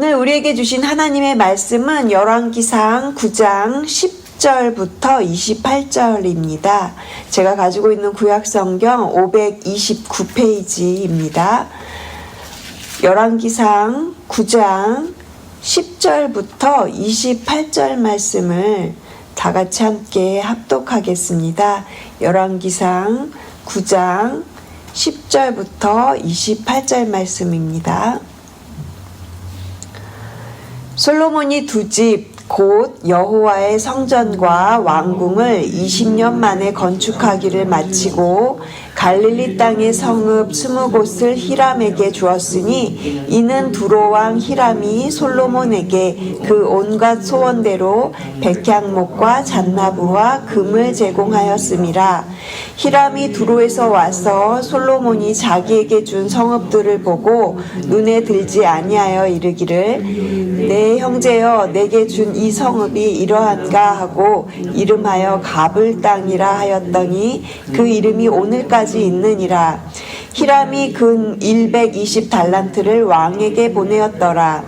오늘 우리에게 주신 하나님의 말씀은 열왕기상 9장 10절부터 28절입니다. 제가 가지고 있는 구약성경 529페이지입니다. 열왕기상 9장 10절부터 28절 말씀을 다 같이 함께 합독하겠습니다. 열왕기상 9장 10절부터 28절 말씀입니다. 솔로몬이 두 집 곧 여호와의 성전과 왕궁을 20년 만에 건축하기를 마치고 갈릴리 땅의 성읍 20곳을 히람에게 주었으니 이는 두로왕 히람이 솔로몬에게 그 온갖 소원대로 백향목과 잣나무와 금을 제공하였음이라. 히람이 두로에서 와서 솔로몬이 자기에게 준 성읍들을 보고 눈에 들지 아니하여 이르기를 내 형제여 내게 준 이 성읍이 이러한가 하고 이름하여 가불 땅이라 하였더니 그 이름이 오늘까지 있느니라. 히람이 근 120달란트를 왕에게 보내었더라.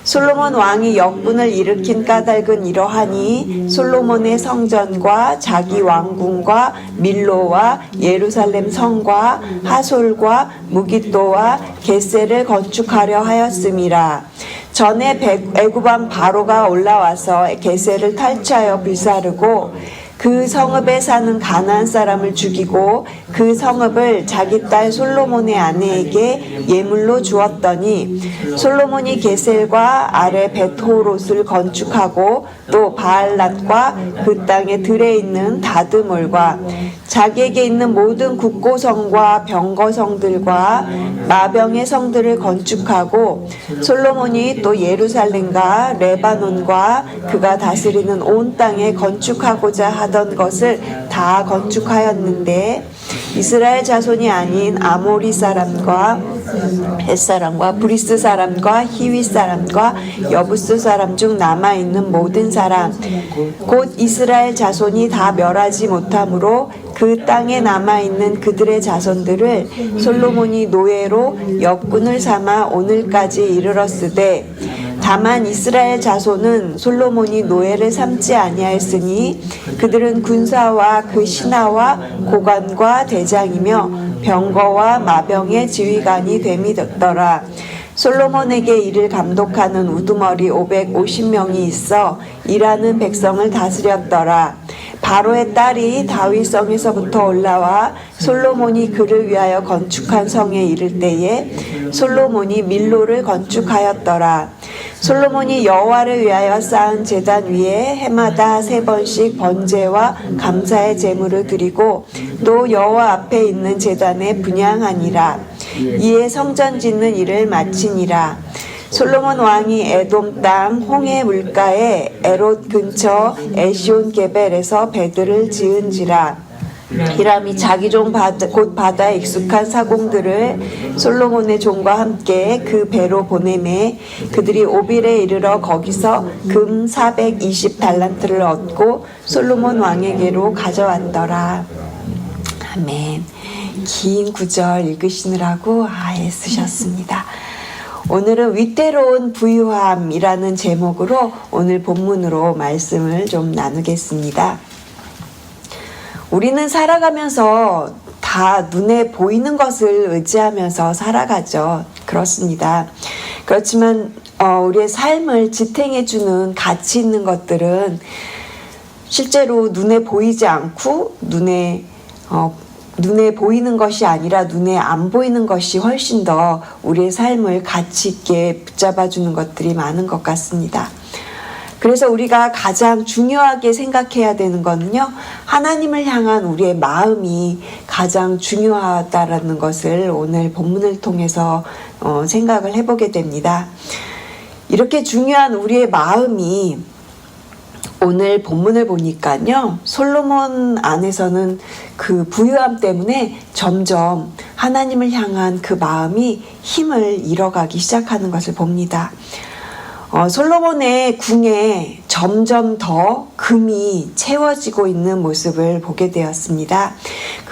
솔로몬 왕이 역분을 일으킨 까닭은 이러하니 솔로몬의 성전과 자기 왕궁과 밀로와 예루살렘 성과 하솔과 무깃도와 겟셀을 건축하려 하였음이라. 전에 애굽왕 바로가 올라와서 겟셀을 탈취하여 불사르고 그 성읍에 사는 가나안 사람을 죽이고 그 성읍을 자기 딸 솔로몬의 아내에게 예물로 주었더니 솔로몬이 겟셀과 아래 벳호롯을 건축하고 또 바알랏과 그 땅에 들에 있는 다드몰과 자기에게 있는 모든 국고성과 병거성들과 마병의 성들을 건축하고 솔로몬이 또 예루살렘과 레바논과 그가 다스리는 온 땅에 건축하고자 하던 것을 다 건축하였는데 이스라엘 자손이 아닌 아모리 사람과 벳 사람과 브리스 사람과 히위 사람과 여부스 사람 중 남아있는 모든 사람 곧 이스라엘 자손이 다 멸하지 못하므로 그 땅에 남아있는 그들의 자손들을 솔로몬이 노예로 역군을 삼아 오늘까지 이르렀으되 다만 이스라엘 자손은 솔로몬이 노예를 삼지 아니하였으니 그들은 군사와 그 신하와 고관과 대장이며 병거와 마병의 지휘관이 됨이더라. 솔로몬에게 이를 감독하는 우두머리 550명이 있어 일하는 백성을 다스렸더라. 바로의 딸이 다윗성에서부터 올라와 솔로몬이 그를 위하여 건축한 성에 이를 때에 솔로몬이 밀로를 건축하였더라. 솔로몬이 여호와를 위하여 쌓은 제단 위에 해마다 3번씩 번제와 감사의 제물을 드리고 또 여호와 앞에 있는 제단에 분향하니라. 이에 성전 짓는 일을 마치니라. 솔로몬 왕이 에돔 땅 홍해 물가에 에롯 근처 에시온 게벨에서 배들을 지은지라. 히람이 자기 종 곧 바다에 익숙한 사공들을 솔로몬의 종과 함께 그 배로 보내매 그들이 오빌에 이르러 거기서 금 420달란트를 얻고 솔로몬 왕에게로 가져왔더라. 아멘. 긴 구절 읽으시느라고 애쓰셨습니다. 오늘은 위태로운 부유함이라는 제목으로 오늘 본문으로 말씀을 좀 나누겠습니다. 우리는 살아가면서 다 눈에 보이는 것을 의지하면서 살아가죠. 그렇습니다. 그렇지만 우리의 삶을 지탱해주는 가치 있는 것들은 실제로 눈에 보이지 않고 눈에 보이는 것이 아니라 눈에 안 보이는 것이 훨씬 더 우리의 삶을 가치 있게 붙잡아주는 것들이 많은 것 같습니다. 그래서 우리가 가장 중요하게 생각해야 되는 거는요, 하나님을 향한 우리의 마음이 가장 중요하다라는 것을 오늘 본문을 통해서 생각을 해보게 됩니다. 이렇게 중요한 우리의 마음이 오늘 본문을 보니까요, 솔로몬 안에서는 그 부유함 때문에 점점 하나님을 향한 그 마음이 힘을 잃어가기 시작하는 것을 봅니다. 솔로몬의 궁에 점점 더 금이 채워지고 있는 모습을 보게 되었습니다.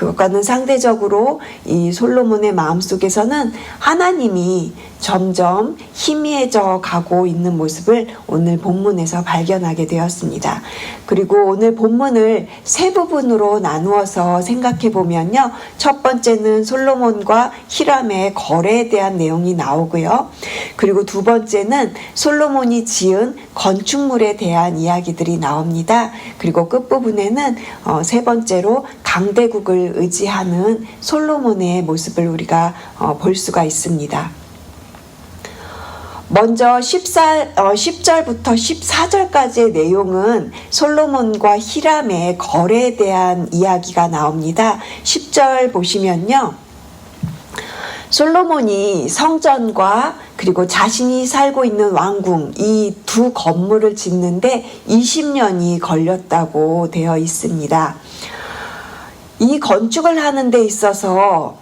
그것과는 상대적으로 이 솔로몬의 마음속에서는 하나님이 점점 희미해져 가고 있는 모습을 오늘 본문에서 발견하게 되었습니다. 그리고 오늘 본문을 세 부분으로 나누어서 생각해 보면요. 첫 번째는 솔로몬과 히람의 거래에 대한 내용이 나오고요. 그리고 두 번째는 솔로몬이 지은 건축물에 대한 이야기들이 나옵니다. 그리고 끝부분에는 세 번째로 강대국을 의지하는 솔로몬의 모습을 우리가 볼 수가 있습니다. 먼저 10절부터 14절까지의 내용은 솔로몬과 히람의 거래에 대한 이야기가 나옵니다. 10절 보시면요. 솔로몬이 성전과 그리고 자신이 살고 있는 왕궁 이 두 건물을 짓는데 20년이 걸렸다고 되어 있습니다. 이 건축을 하는 데 있어서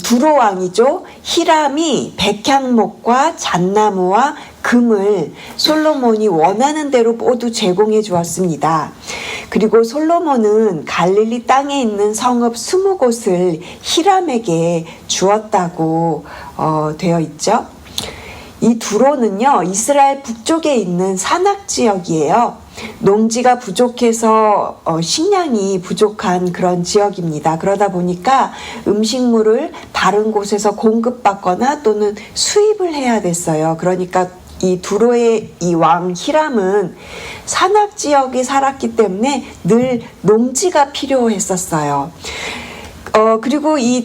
두로 왕이죠. 히람이 백향목과 잣나무와 금을 솔로몬이 원하는 대로 모두 제공해 주었습니다. 그리고 솔로몬은 갈릴리 땅에 있는 성읍 20곳을 히람에게 주었다고 되어 있죠. 이 두로는요, 이스라엘 북쪽에 있는 산악지역이에요. 농지가 부족해서 식량이 부족한 그런 지역입니다. 그러다 보니까 음식물을 다른 곳에서 공급받거나 또는 수입을 해야 됐어요. 그러니까 이 두로의 이 왕 히람은 산악지역에 살았기 때문에 늘 농지가 필요했었어요. 그리고 이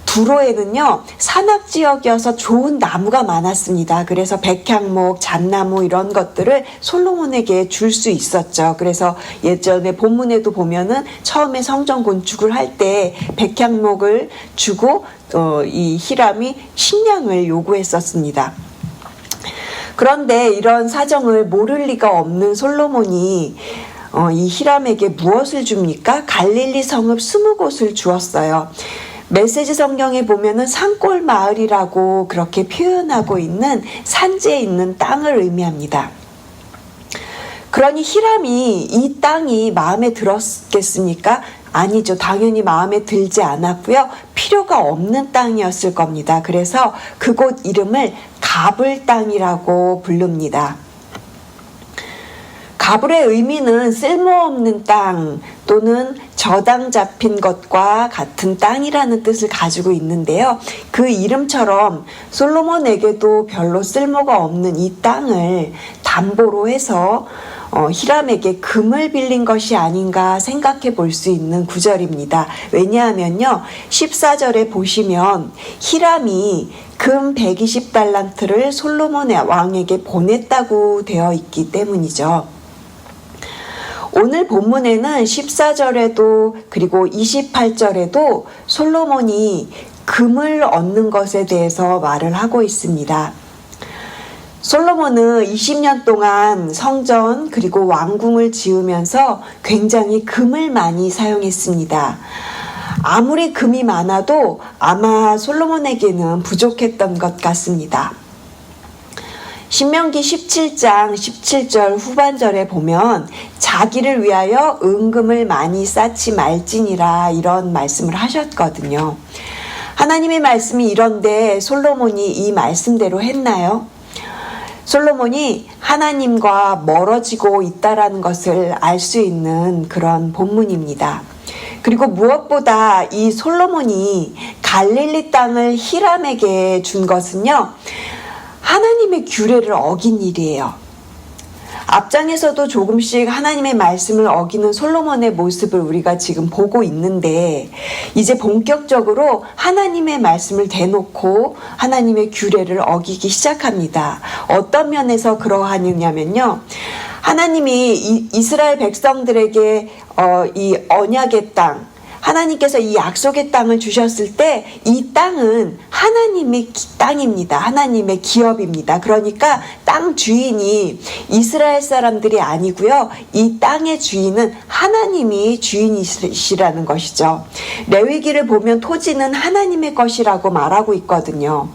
두로에는요, 산악지역이어서 좋은 나무가 많았습니다. 그래서 백향목, 잣나무 이런 것들을 솔로몬에게 줄 수 있었죠. 그래서 예전에 본문에도 보면은 처음에 성전 건축을 할 때 백향목을 주고 이 히람이 식량을 요구했었습니다. 그런데 이런 사정을 모를 리가 없는 솔로몬이 이 히람에게 무엇을 줍니까? 갈릴리 성읍 20곳을 주었어요. 메시지 성경에 보면은 산골 마을이라고 그렇게 표현하고 있는 산지에 있는 땅을 의미합니다. 그러니 히람이 이 땅이 마음에 들었겠습니까? 아니죠. 당연히 마음에 들지 않았고요. 필요가 없는 땅이었을 겁니다. 그래서 그곳 이름을 가불 땅이라고 부릅니다. 가불의 의미는 쓸모없는 땅 또는 저당 잡힌 것과 같은 땅이라는 뜻을 가지고 있는데요. 그 이름처럼 솔로몬에게도 별로 쓸모가 없는 이 땅을 담보로 해서 히람에게 금을 빌린 것이 아닌가 생각해 볼 수 있는 구절입니다. 왜냐하면요. 14절에 보시면 히람이 금 120달란트를 솔로몬 왕에게 보냈다고 되어 있기 때문이죠. 오늘 본문에는 14절에도 그리고 28절에도 솔로몬이 금을 얻는 것에 대해서 말을 하고 있습니다. 솔로몬은 20년 동안 성전 그리고 왕궁을 지으면서 굉장히 금을 많이 사용했습니다. 아무리 금이 많아도 아마 솔로몬에게는 부족했던 것 같습니다. 신명기 17장 17절 후반절에 보면 자기를 위하여 은금을 많이 쌓지 말지니라 이런 말씀을 하셨거든요. 하나님의 말씀이 이런데 솔로몬이 이 말씀대로 했나요? 솔로몬이 하나님과 멀어지고 있다라는 것을 알 수 있는 그런 본문입니다. 그리고 무엇보다 이 솔로몬이 갈릴리 땅을 히람에게 준 것은요, 하나님의 규례를 어긴 일이에요. 앞장에서도 조금씩 하나님의 말씀을 어기는 솔로몬의 모습을 우리가 지금 보고 있는데 이제 본격적으로 하나님의 말씀을 대놓고 하나님의 규례를 어기기 시작합니다. 어떤 면에서 그러하느냐면요. 하나님이 이스라엘 백성들에게 이 언약의 땅, 하나님께서 이 약속의 땅을 주셨을 때 이 땅은 하나님의 땅입니다. 하나님의 기업입니다. 그러니까 땅 주인이 이스라엘 사람들이 아니고요. 이 땅의 주인은 하나님이 주인이시라는 것이죠. 레위기를 보면 토지는 하나님의 것이라고 말하고 있거든요.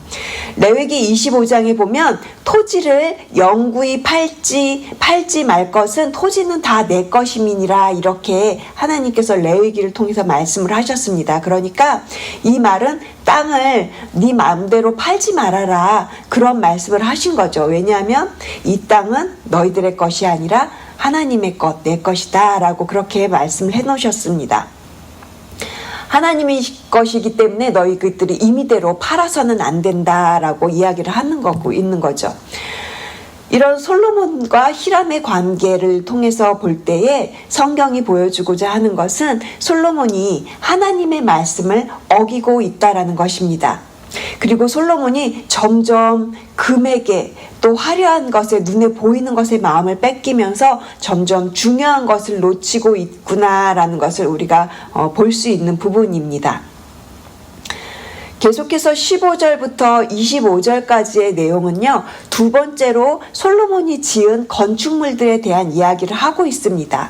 레위기 25장에 보면 토지를 영구히 팔지 말 것은 토지는 다 내 것임이니라 이렇게 하나님께서 레위기를 통해서 말씀을 하셨습니다. 그러니까 이 말은 땅을 네 마음대로 팔지 말아라, 그런 말씀을 하신 거죠. 왜냐하면 이 땅은 너희들의 것이 아니라 하나님의 것, 내 것이다 라고 그렇게 말씀을 해놓으셨습니다. 하나님의 것이기 때문에 너희들이 임의대로 팔아서는 안 된다라고 이야기를 하는 거고 있는 거죠. 이런 솔로몬과 히람의 관계를 통해서 볼 때에 성경이 보여주고자 하는 것은 솔로몬이 하나님의 말씀을 어기고 있다라는 것입니다. 그리고 솔로몬이 점점 금에게 또 화려한 것에, 눈에 보이는 것에 마음을 뺏기면서 점점 중요한 것을 놓치고 있구나라는 것을 우리가 볼 수 있는 부분입니다. 계속해서 15절부터 25절까지의 내용은요, 두 번째로 솔로몬이 지은 건축물들에 대한 이야기를 하고 있습니다.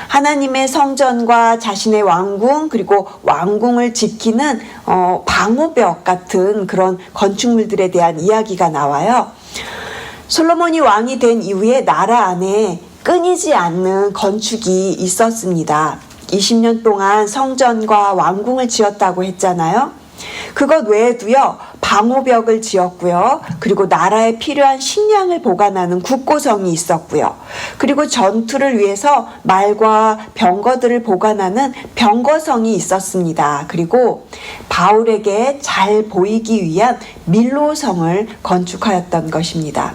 하나님의 성전과 자신의 왕궁, 그리고 왕궁을 지키는 방호벽 같은 그런 건축물들에 대한 이야기가 나와요. 솔로몬이 왕이 된 이후에 나라 안에 끊이지 않는 건축이 있었습니다. 20년 동안 성전과 왕궁을 지었다고 했잖아요. 그것 외에도요, 방호벽을 지었고요. 그리고 나라에 필요한 식량을 보관하는 국고성이 있었고요. 그리고 전투를 위해서 말과 병거들을 보관하는 병거성이 있었습니다. 그리고 바울에게 잘 보이기 위한 밀로성을 건축하였던 것입니다.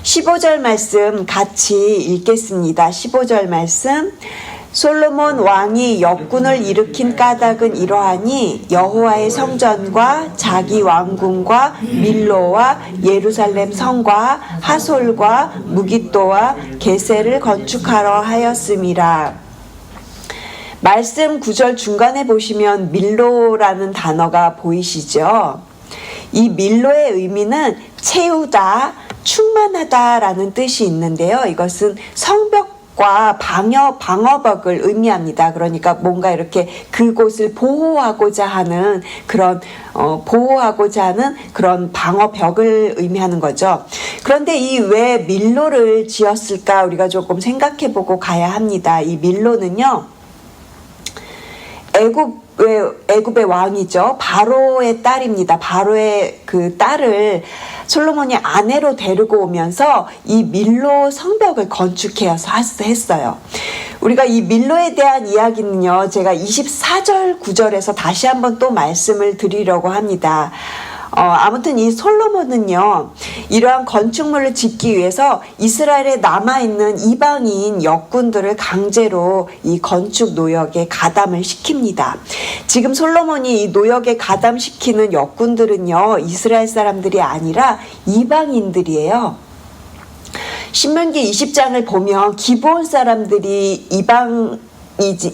15절 말씀 같이 읽겠습니다. 15절 말씀. 솔로몬 왕이 역군을 일으킨 까닭은 이러하니 여호와의 성전과 자기 왕궁과 밀로와 예루살렘 성과 하솔과 무깃도와 게셀을 건축하러 하였음이라. 말씀 9절 중간에 보시면 밀로라는 단어가 보이시죠? 이 밀로의 의미는 채우다, 충만하다라는 뜻이 있는데요. 이것은 성벽 과 방어벽을 의미합니다. 그러니까 뭔가 이렇게 그곳을 보호하고자 하는 그런 방어벽을 의미하는 거죠. 그런데 이 왜 밀로를 지었을까 우리가 조금 생각해보고 가야 합니다. 이 밀로는요, 애굽의 왕이죠. 바로의 딸입니다. 바로의 그 딸을 솔로몬이 아내로 데리고 오면서 이 밀로 성벽을 건축해서 했어요. 우리가 이 밀로에 대한 이야기는요, 제가 24절 9절에서 다시 한번 또 말씀을 드리려고 합니다. 아무튼 이 솔로몬은요, 이러한 건축물을 짓기 위해서 이스라엘에 남아있는 이방인 역군들을 강제로 이 건축 노역에 가담을 시킵니다. 지금 솔로몬이 이 노역에 가담시키는 역군들은요, 이스라엘 사람들이 아니라 이방인들이에요. 신명기 20장을 보면 기브온 사람들이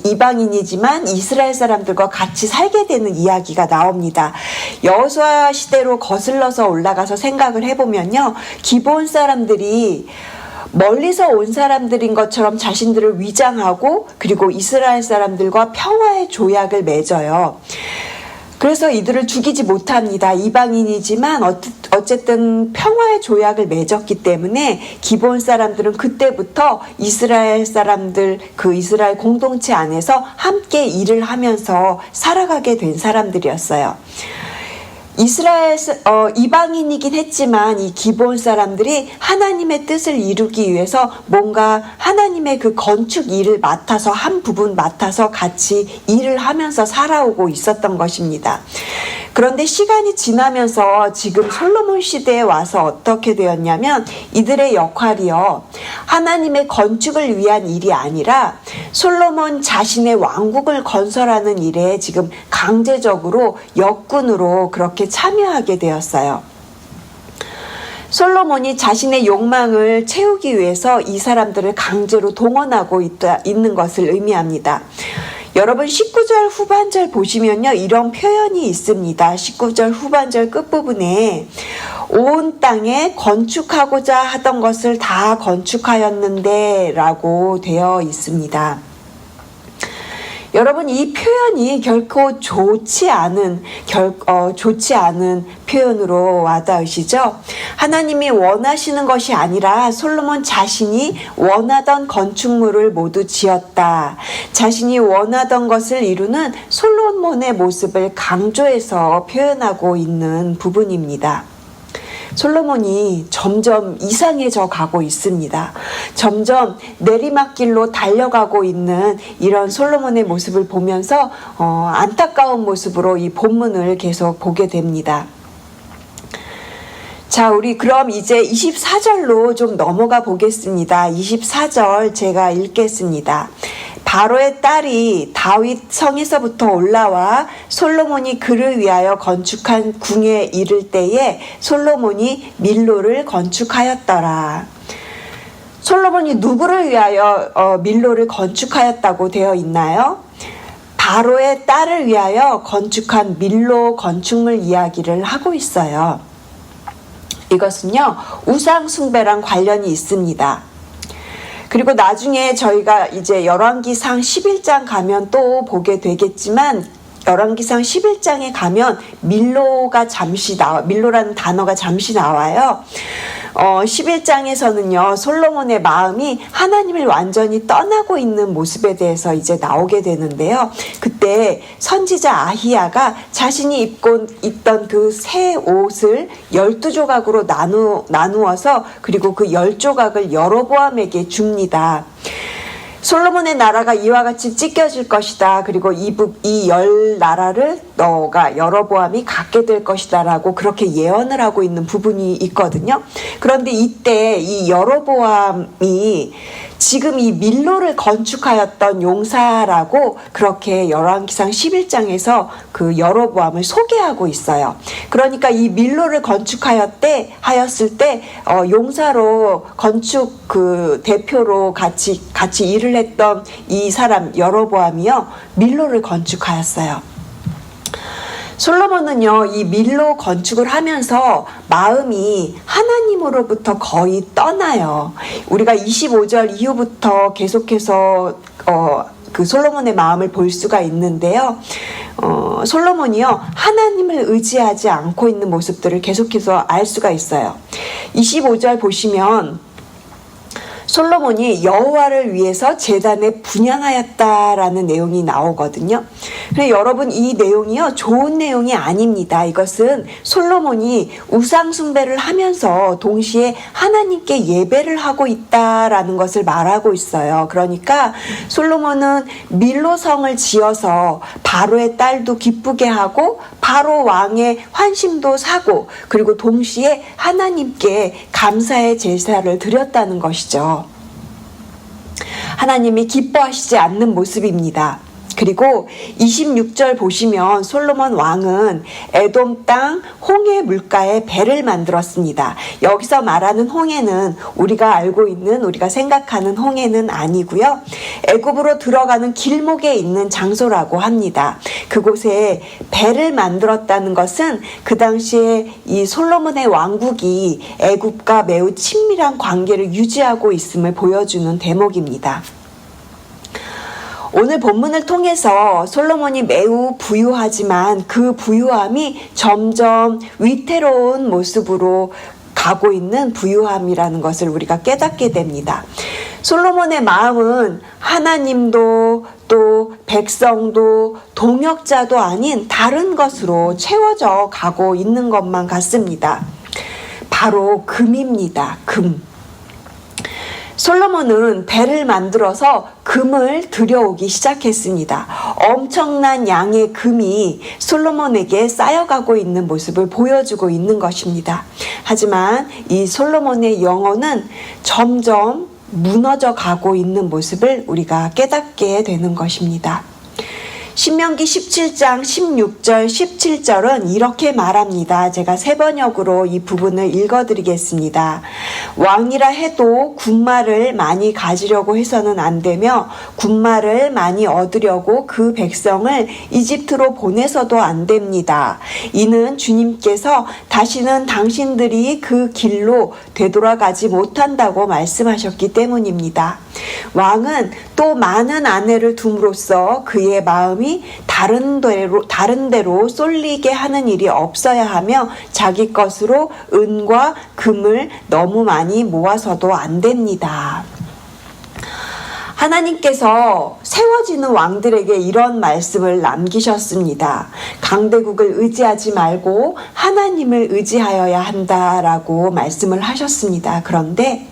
이방인이지만 이스라엘 사람들과 같이 살게 되는 이야기가 나옵니다. 여호수아 시대로 거슬러서 올라가서 생각을 해보면요, 기브온 사람들이 멀리서 온 사람들인 것처럼 자신들을 위장하고 그리고 이스라엘 사람들과 평화의 조약을 맺어요. 그래서 이들을 죽이지 못합니다. 이방인이지만 어쨌든 평화의 조약을 맺었기 때문에 기브온 사람들은 그때부터 이스라엘 사람들, 그 이스라엘 공동체 안에서 함께 일을 하면서 살아가게 된 사람들이었어요. 이방인이긴 했지만 이 기브온 사람들이 하나님의 뜻을 이루기 위해서 뭔가 하나님의 그 건축 일을 맡아서 한 부분 맡아서 같이 일을 하면서 살아오고 있었던 것입니다. 그런데 시간이 지나면서 지금 솔로몬 시대에 와서 어떻게 되었냐면 이들의 역할이요, 하나님의 건축을 위한 일이 아니라 솔로몬 자신의 왕국을 건설하는 일에 지금 강제적으로 역군으로 그렇게 참여하게 되었어요. 솔로몬이 자신의 욕망을 채우기 위해서 이 사람들을 강제로 동원하고 있는 것을 의미합니다. 여러분 19절 후반절 보시면요, 이런 표현이 있습니다. 19절 후반절 끝부분에 온 땅에 건축하고자 하던 것을 다 건축하였는데 라고 되어 있습니다. 여러분, 이 표현이 결코 좋지 않은 표현으로 와닿으시죠? 하나님이 원하시는 것이 아니라 솔로몬 자신이 원하던 건축물을 모두 지었다. 자신이 원하던 것을 이루는 솔로몬의 모습을 강조해서 표현하고 있는 부분입니다. 솔로몬이 점점 이상해져 가고 있습니다. 점점 내리막길로 달려가고 있는 이런 솔로몬의 모습을 보면서 안타까운 모습으로 이 본문을 계속 보게 됩니다. 자, 우리 그럼 이제 24절로 좀 넘어가 보겠습니다. 24절 제가 읽겠습니다. 바로의 딸이 다윗 성에서부터 올라와 솔로몬이 그를 위하여 건축한 궁에 이를 때에 솔로몬이 밀로를 건축하였더라. 솔로몬이 누구를 위하여 밀로를 건축하였다고 되어 있나요? 바로의 딸을 위하여 건축한 밀로 건축물 이야기를 하고 있어요. 이것은요, 우상 숭배랑 관련이 있습니다. 그리고 나중에 저희가 이제 열왕기상 11장 가면 또 보게 되겠지만, 열왕기상 11장에 가면 밀로라는 단어가 잠시 나와요. 11장에서는요, 솔로몬의 마음이 하나님을 완전히 떠나고 있는 모습에 대해서 이제 나오게 되는데요. 그때 선지자 아히야가 자신이 입고 있던 그 새 옷을 12조각으로 나누어서 그리고 그 10조각을 여로보암에게 줍니다. 솔로몬의 나라가 이와 같이 찢겨질 것이다. 그리고 이 10나라를 너가 여로보암이 갖게 될 것이다 라고 그렇게 예언을 하고 있는 부분이 있거든요. 그런데 이때 이 여로보암이 지금 이 밀로를 건축하였던 용사라고 그렇게 열왕기상 11장에서 그 여로보암을 소개하고 있어요. 그러니까 이 밀로를 건축하였을 때 용사로 건축 그 대표로 같이 일을 했던 이 사람 여로보암이요, 밀로를 건축하였어요. 솔로몬은요, 이 밀로 건축을 하면서 마음이 하나님으로부터 거의 떠나요. 우리가 25절 이후부터 계속해서 그 솔로몬의 마음을 볼 수가 있는데요. 솔로몬이요, 하나님을 의지하지 않고 있는 모습들을 계속해서 알 수가 있어요. 25절 보시면 솔로몬이 여호와를 위해서 제단에 분향하였다라는 내용이 나오거든요. 근데 여러분, 이 내용이요, 좋은 내용이 아닙니다. 이것은 솔로몬이 우상 숭배를 하면서 동시에 하나님께 예배를 하고 있다라는 것을 말하고 있어요. 그러니까 솔로몬은 밀로성을 지어서 바로의 딸도 기쁘게 하고 바로 왕의 환심도 사고, 그리고 동시에 하나님께 감사의 제사를 드렸다는 것이죠. 하나님이 기뻐하시지 않는 모습입니다. 그리고 26절 보시면 솔로몬 왕은 에돔 땅 홍해 물가에 배를 만들었습니다. 여기서 말하는 홍해는 우리가 알고 있는, 우리가 생각하는 홍해는 아니고요. 애굽으로 들어가는 길목에 있는 장소라고 합니다. 그곳에 배를 만들었다는 것은 그 당시에 이 솔로몬의 왕국이 애굽과 매우 친밀한 관계를 유지하고 있음을 보여주는 대목입니다. 오늘 본문을 통해서 솔로몬이 매우 부유하지만 그 부유함이 점점 위태로운 모습으로 가고 있는 부유함이라는 것을 우리가 깨닫게 됩니다. 솔로몬의 마음은 하나님도 또 백성도 동역자도 아닌 다른 것으로 채워져 가고 있는 것만 같습니다. 바로 금입니다. 금. 솔로몬은 배를 만들어서 금을 들여오기 시작했습니다. 엄청난 양의 금이 솔로몬에게 쌓여가고 있는 모습을 보여주고 있는 것입니다. 하지만 이 솔로몬의 영혼은 점점 무너져 가고 있는 모습을 우리가 깨닫게 되는 것입니다. 신명기 17장 16절 17절은 이렇게 말합니다. 제가 세 번역으로 이 부분을 읽어드리겠습니다. 왕이라 해도 군마를 많이 가지려고 해서는 안 되며 군마를 많이 얻으려고 그 백성을 이집트로 보내서도 안 됩니다. 이는 주님께서 다시는 당신들이 그 길로 되돌아가지 못한다고 말씀하셨기 때문입니다. 왕은 또 많은 아내를 둠으로써 그의 마음이 다른 데로 쏠리게 하는 일이 없어야 하며 자기 것으로 은과 금을 너무 많이 모아서도 안 됩니다. 하나님께서 세워지는 왕들에게 이런 말씀을 남기셨습니다. 강대국을 의지하지 말고 하나님을 의지하여야 한다라고 말씀을 하셨습니다. 그런데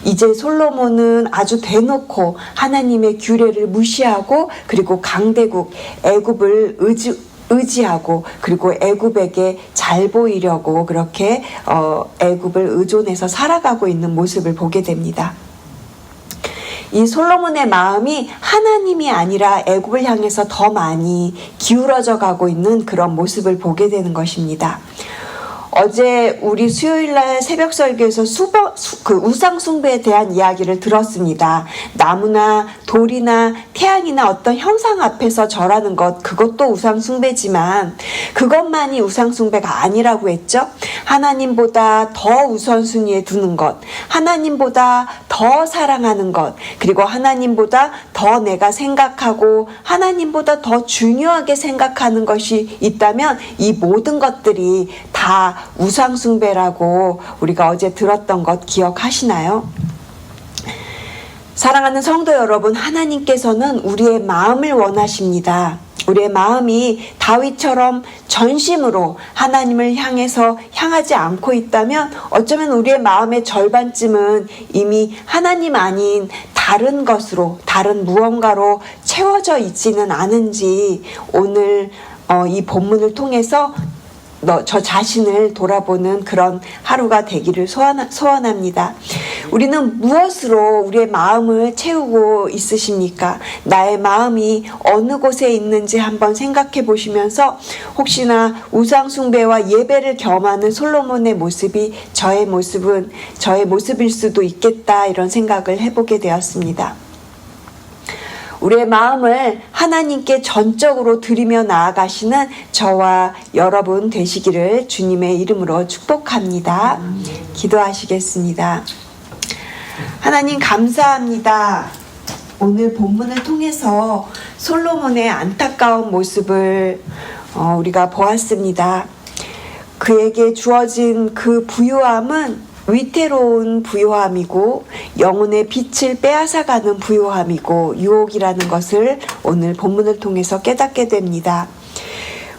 이제 솔로몬은 아주 대놓고 하나님의 규례를 무시하고 그리고 강대국 애굽을 의지하고 그리고 애굽에게 잘 보이려고 그렇게 애굽을 의존해서 살아가고 있는 모습을 보게 됩니다. 이 솔로몬의 마음이 하나님이 아니라 애굽을 향해서 더 많이 기울어져 가고 있는 그런 모습을 보게 되는 것입니다. 어제 우리 수요일날 새벽 설교에서 우상 숭배에 대한 이야기를 들었습니다. 나무나 돌이나 태양이나 어떤 형상 앞에서 절하는 것, 그것도 우상 숭배지만 그것만이 우상 숭배가 아니라고 했죠. 하나님보다 더 우선순위에 두는 것, 하나님보다 더 사랑하는 것, 그리고 하나님보다 더 내가 생각하고 하나님보다 더 중요하게 생각하는 것이 있다면 이 모든 것들이 다 우상숭배라고 우리가 어제 들었던 것 기억하시나요? 사랑하는 성도 여러분, 하나님께서는 우리의 마음을 원하십니다. 우리의 마음이 다윗처럼 전심으로 하나님을 향하지 않고 있다면 어쩌면 우리의 마음의 절반쯤은 이미 하나님 아닌 다른 것으로, 다른 무언가로 채워져 있지는 않은지 오늘 이 본문을 통해서 저 자신을 돌아보는 그런 하루가 되기를 소원합니다. 우리는 무엇으로 우리의 마음을 채우고 있으십니까? 나의 마음이 어느 곳에 있는지 한번 생각해 보시면서 혹시나 우상숭배와 예배를 겸하는 솔로몬의 모습이 저의 모습일 수도 있겠다, 이런 생각을 해보게 되었습니다. 우리의 마음을 하나님께 전적으로 드리며 나아가시는 저와 여러분 되시기를 주님의 이름으로 축복합니다. 기도하시겠습니다. 하나님 감사합니다. 오늘 본문을 통해서 솔로몬의 안타까운 모습을 우리가 보았습니다. 그에게 주어진 그 부요함은 위태로운 부요함이고 영혼의 빛을 빼앗아가는 부요함이고 유혹이라는 것을 오늘 본문을 통해서 깨닫게 됩니다.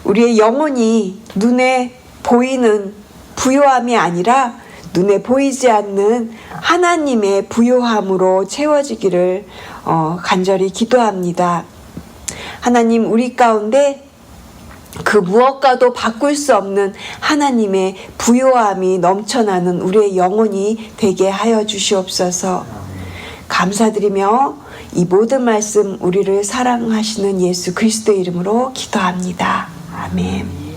우리의 영혼이 눈에 보이는 부요함이 아니라 눈에 보이지 않는 하나님의 부요함으로 채워지기를 간절히 기도합니다. 하나님, 우리 가운데 그 무엇과도 바꿀 수 없는 하나님의 부요함이 넘쳐나는 우리의 영혼이 되게 하여 주시옵소서. 감사드리며 이 모든 말씀 우리를 사랑하시는 예수 그리스도의 이름으로 기도합니다. 아멘.